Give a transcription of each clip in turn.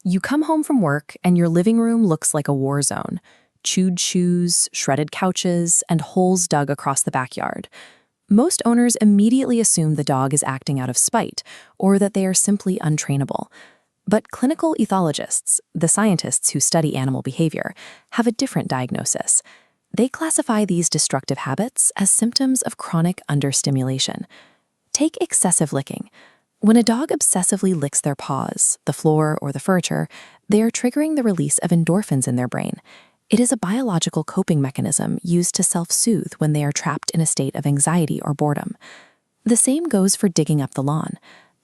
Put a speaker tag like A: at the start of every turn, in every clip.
A: You come home from work and your living room looks like a war zone. Chewed shoes, shredded couches, and holes dug across the backyard. Most owners immediately assume the dog is acting out of spite or that they are simply untrainable. But clinical ethologists, the scientists who study animal behavior, have a different diagnosis. They classify these destructive habits as symptoms of chronic under-stimulation. Take excessive licking. When a dog obsessively licks their paws, the floor, or the furniture, they are triggering the release of endorphins in their brain. It is a biological coping mechanism used to self-soothe when they are trapped in a state of anxiety or boredom. The same goes for digging up the lawn.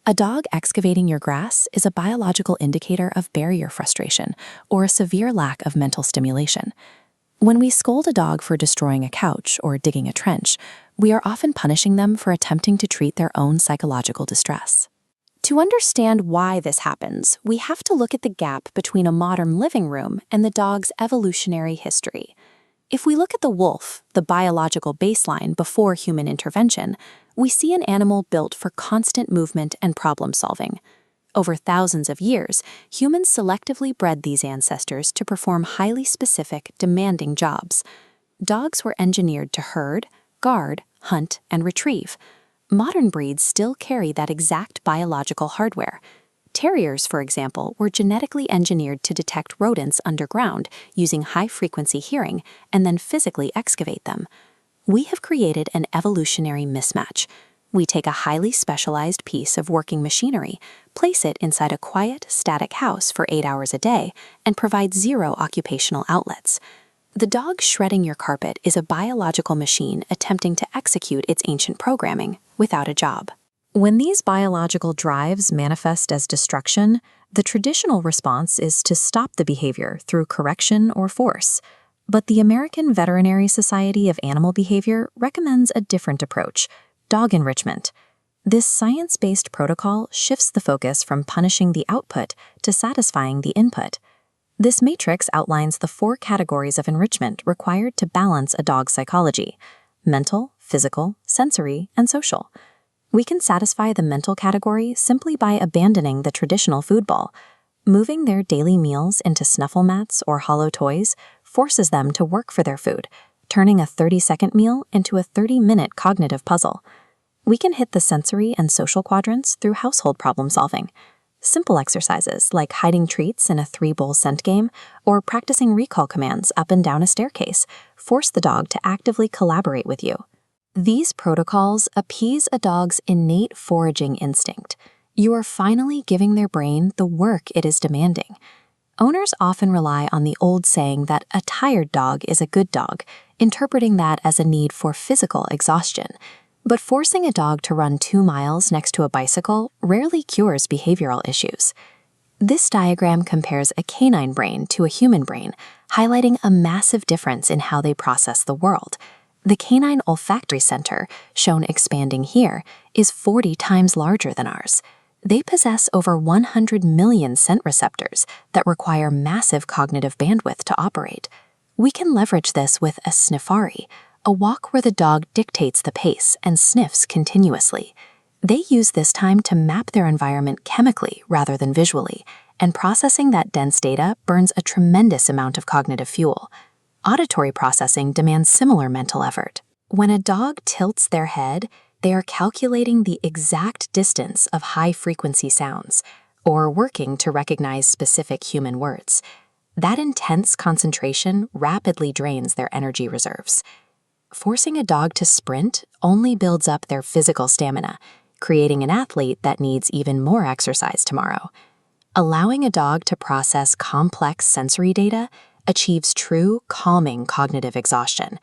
A: A dog excavating your grass is a biological indicator of barrier frustration or a severe lack of mental stimulation. When we scold a dog for destroying a couch or digging a trench, we are often punishing them for attempting to treat their own psychological distress. To understand why this happens, we have to look at the gap between a modern living room and the dog's evolutionary history. If we look at the wolf, the biological baseline before human intervention, we see an animal built for constant movement and problem-solving. Over thousands of years, humans selectively bred these ancestors to perform highly specific, demanding jobs. Dogs were engineered to herd, guard, hunt, and retrieve. Modern breeds still carry that exact biological hardware. Terriers, for example, were genetically engineered to detect rodents underground using high-frequency hearing and then physically excavate them. We have created an evolutionary mismatch. We take a highly specialized piece of working machinery, place it inside a quiet, static house for 8 hours a day, and provide zero occupational outlets. The dog shredding your carpet is a biological machine attempting to execute its ancient programming without a job. When these biological drives manifest as destruction, the traditional response is to stop the behavior through correction or force. But the American Veterinary Society of Animal Behavior recommends a different approach: dog enrichment. This science-based protocol shifts the focus from punishing the output to satisfying the input. This matrix outlines the 4 categories of enrichment required to balance a dog's psychology: mental, physical, sensory, and social. We can satisfy the mental category simply by abandoning the traditional food ball. Moving their daily meals into snuffle mats or hollow toys forces them to work for their food, turning a 30-second meal into a 30-minute cognitive puzzle. We can hit the sensory and social quadrants through household problem solving. Simple exercises like hiding treats in a 3-bowl scent game or practicing recall commands up and down a staircase force the dog to actively collaborate with you. These protocols appease a dog's innate foraging instinct. You are finally giving their brain the work it is demanding. Owners often rely on the old saying that a tired dog is a good dog, interpreting that as a need for physical exhaustion. But forcing a dog to run 2 miles next to a bicycle rarely cures behavioral issues. This diagram compares a canine brain to a human brain, highlighting a massive difference in how they process the world. The canine olfactory center, shown expanding here, is 40 times larger than ours. They possess over 100 million scent receptors that require massive cognitive bandwidth to operate. We can leverage this with a sniffari, a walk where the dog dictates the pace and sniffs continuously. They use this time to map their environment chemically rather than visually, and processing that dense data burns a tremendous amount of cognitive fuel. Auditory processing demands similar mental effort. When a dog tilts their head, they are calculating the exact distance of high-frequency sounds, or working to recognize specific human words. That intense concentration rapidly drains their energy reserves. Forcing a dog to sprint only builds up their physical stamina, creating an athlete that needs even more exercise tomorrow. Allowing a dog to process complex sensory data achieves true, calming cognitive exhaustion.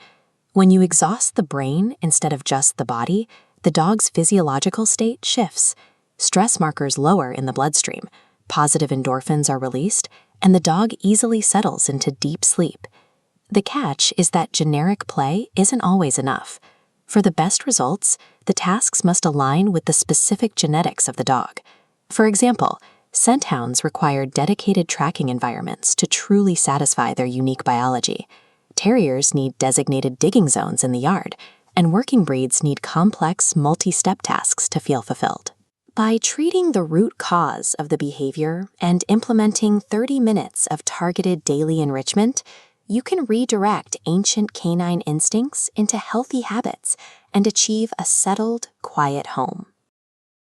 A: When you exhaust the brain instead of just the body, the dog's physiological state shifts. Stress markers lower in the bloodstream, positive endorphins are released, and the dog easily settles into deep sleep. The catch is that generic play isn't always enough. For the best results, the tasks must align with the specific genetics of the dog. For example, scent hounds require dedicated tracking environments to truly satisfy their unique biology. Terriers need designated digging zones in the yard, and working breeds need complex, multi-step tasks to feel fulfilled. By treating the root cause of the behavior and implementing 30 minutes of targeted daily enrichment, you can redirect ancient canine instincts into healthy habits and achieve a settled, quiet home.